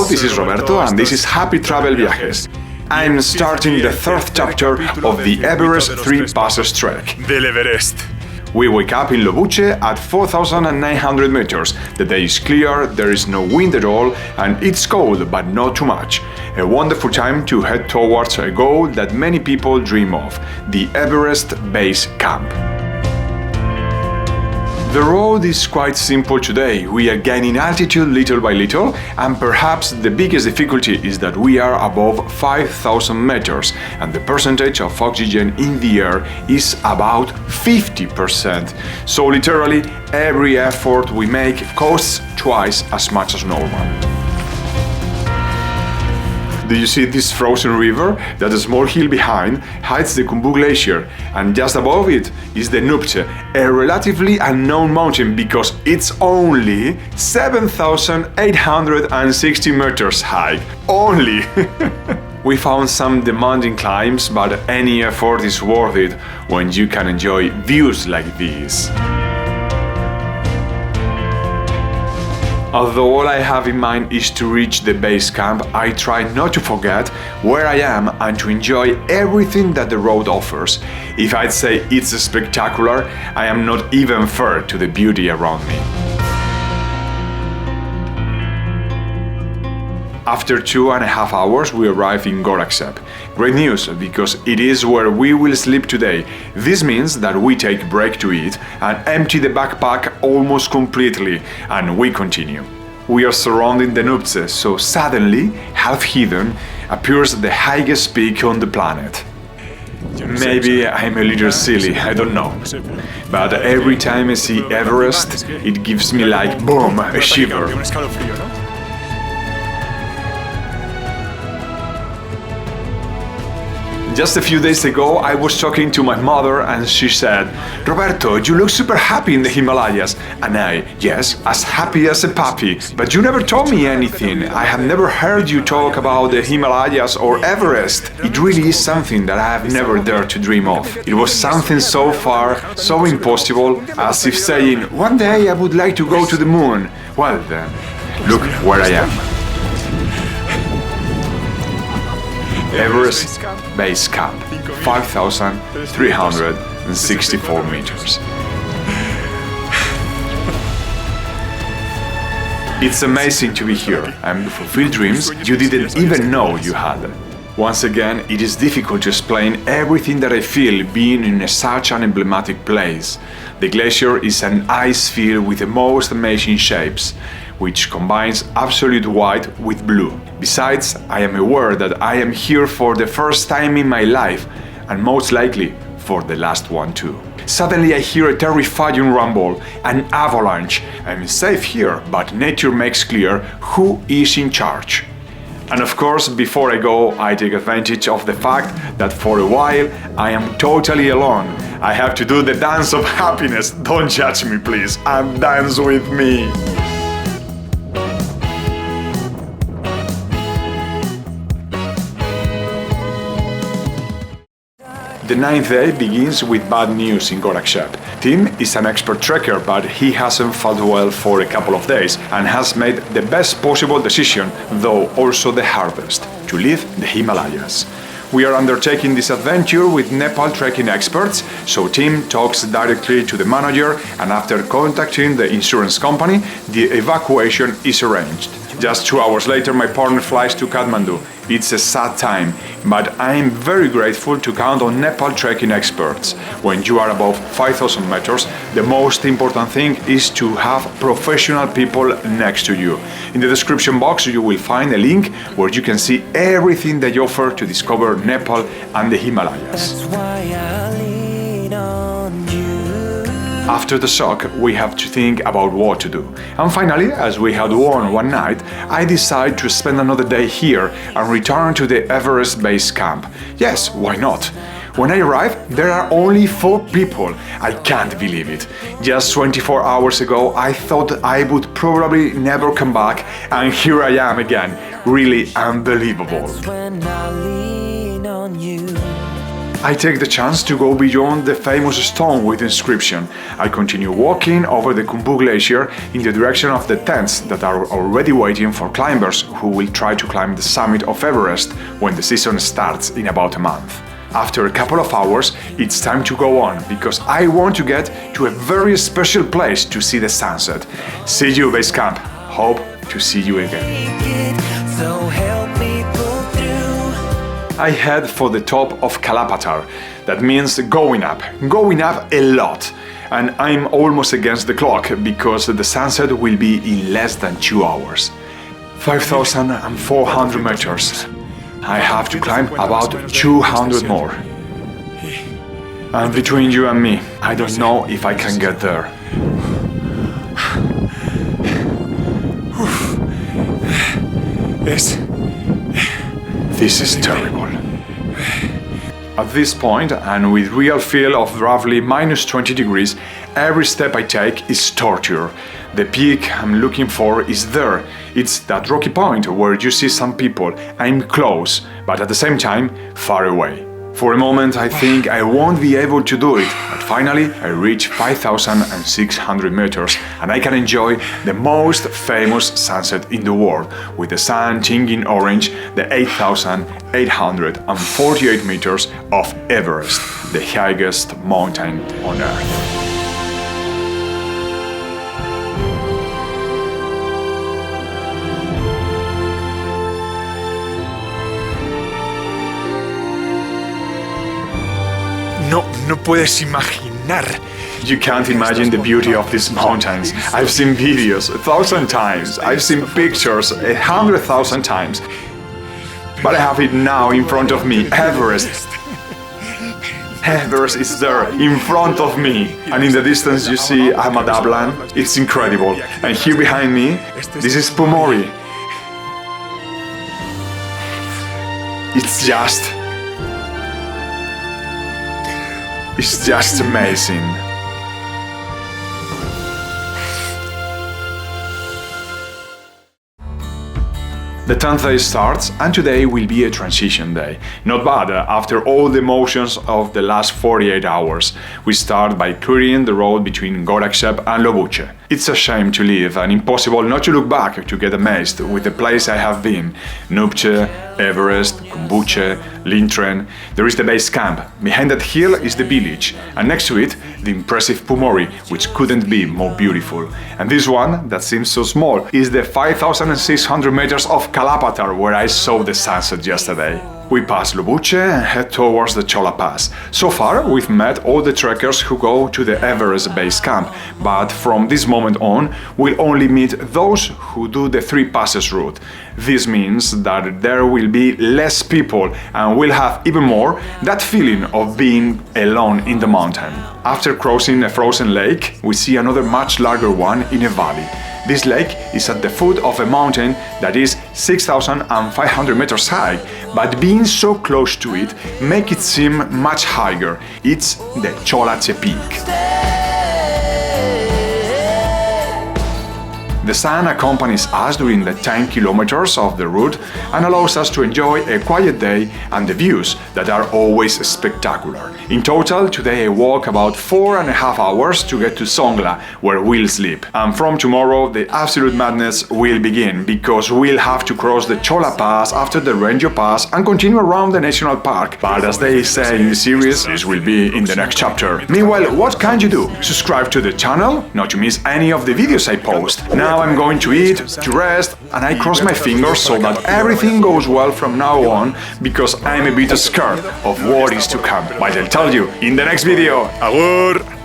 this is Roberto and this is Happy Travel Viajes. I'm starting the third chapter of the Everest Three Passes trek. Del Everest. We wake up in Lobuche at 4,900 meters. The day is clear, there is no wind at all, and it's cold, but not too much. A wonderful time to head towards a goal that many people dream of, the Everest Base Camp. The road is quite simple today. We are gaining altitude little by little, and perhaps the biggest difficulty is that we are above 5,000 meters, and the percentage of oxygen in the air is about 50%. So literally, every effort we make costs twice as much as normal. Do you see this frozen river? That small hill behind hides the Khumbu Glacier, and just above it is the Nuptse, a relatively unknown mountain because it's only 7,860 meters high. Only! We found some demanding climbs, but any effort is worth it when you can enjoy views like these. Although all I have in mind is to reach the base camp, I try not to forget where I am and to enjoy everything that the road offers. If I'd say it's spectacular, I am not even fair to the beauty around me. After 2.5 hours, we arrive in Gorakhsep. Great news, because it is where we will sleep today. This means that we take a break to eat and empty the backpack almost completely, and we continue. We are surrounding the Nuptse, so suddenly, half hidden, appears the highest peak on the planet. Maybe I'm a little silly, I don't know. But every time I see Everest, it gives me like, boom, a shiver. Just a few days ago, I was talking to my mother and she said, "Roberto, you look super happy in the Himalayas." And I, yes, as happy as a puppy, but you never told me anything. I have never heard you talk about the Himalayas or Everest. It really is something that I have never dared to dream of. It was something so far, so impossible, as if saying, one day I would like to go to the moon. Well then, look where I am. Everest Base Camp, 5,364 meters. It's amazing to be here and fulfill dreams you didn't even know you had. Once again, it is difficult to explain everything that I feel being in such an emblematic place. The glacier is an ice field with the most amazing shapes, which combines absolute white with blue. Besides, I am aware that I am here for the first time in my life, and most likely for the last one too. Suddenly I hear a terrifying rumble, an avalanche. I'm safe here, but nature makes clear who is in charge. And of course, before I go, I take advantage of the fact that for a while I am totally alone. I have to do the dance of happiness. Don't judge me, please, and dance with me. The 9th day begins with bad news in Gorakhsep. Tim is an expert trekker, but he hasn't felt well for a couple of days and has made the best possible decision, though also the hardest, to leave the Himalayas. We are undertaking this adventure with Nepal trekking experts, so Tim talks directly to the manager, and after contacting the insurance company, the evacuation is arranged. Just 2 hours later, my partner flies to Kathmandu. It's a sad time, but I am very grateful to count on Nepal trekking experts. When you are above 5,000 meters, the most important thing is to have professional people next to you. In the description box, you will find a link where you can see everything they offer to discover Nepal and the Himalayas. After the shock, we have to think about what to do. And finally, as we had won one night, I decide to spend another day here and return to the Everest Base Camp. Yes, why not? When I arrive, there are only 4 people. I can't believe it. Just 24 hours ago, I thought I would probably never come back, and here I am again. Really unbelievable. I take the chance to go beyond the famous stone with inscription. I continue walking over the Khumbu Glacier in the direction of the tents that are already waiting for climbers who will try to climb the summit of Everest when the season starts in about a month. After a couple of hours, it's time to go on because I want to get to a very special place to see the sunset. See you, base camp. Hope to see you again. I head for the top of Patthar. That means going up a lot. And I'm almost against the clock because the sunset will be in less than 2 hours. 5,400 meters. I have to climb about 200 more. And between you and me, I don't know if I can get there. This is terrible. At this point, and with real feel of roughly minus 20 degrees, every step I take is torture. The peak I'm looking for is there. It's that rocky point where you see some people. I'm close, but at the same time, far away. For a moment, I think I won't be able to do it, but finally, I reach 5,600 meters and I can enjoy the most famous sunset in the world, with the sun tinging orange the 8,848 meters of Everest, the highest mountain on Earth. No puedes imaginar. You can't imagine the beauty of these mountains. I've seen videos 1,000 times. I've seen pictures 100,000 times. But I have it now in front of me, Everest. Everest is there, in front of me. And in the distance you see Ahmadabad. It's incredible. And here behind me, this is Pumori. It's just amazing. The 10th day starts, and today will be a transition day. Not bad, after all the emotions of the last 48 hours. We start by clearing the road between Gorakshep and Lobuche. It's a shame to leave and impossible not to look back to get amazed with the place I have been. Nubche, Everest, Khumbuche, Lintren. There is the base camp. Behind that hill is the village, and next to it, the impressive Pumori, which couldn't be more beautiful. And this one, that seems so small, is the 5,600 meters of Patthar, where I saw the sunset yesterday. We pass Lobuche and head towards the Chola Pass. So far, we've met all the trekkers who go to the Everest Base Camp, but from this moment on, we'll only meet those who do the Three Passes route. This means that there will be less people and we'll have even more that feeling of being alone in the mountain. After crossing a frozen lake, we see another much larger one in a valley. This lake is at the foot of a mountain that is 6,500 meters high, but being so close to it makes it seem much higher. It's the Cholache Peak. The sun accompanies us during the 10 kilometers of the route and allows us to enjoy a quiet day and the views that are always spectacular. In total, today I walk about 4.5 hours to get to Songla, where we'll sleep. And from tomorrow, the absolute madness will begin, because we'll have to cross the Chola Pass after the Rangio Pass and continue around the national park. But as they say in the series, this will be in the next chapter. Meanwhile, what can you do? Subscribe to the channel, not to miss any of the videos I post. Now I'm going to eat, to rest, and I cross my fingers so that everything goes well from now on, because I'm a bit scared of what is to come. But I'll tell you in the next video. Agur!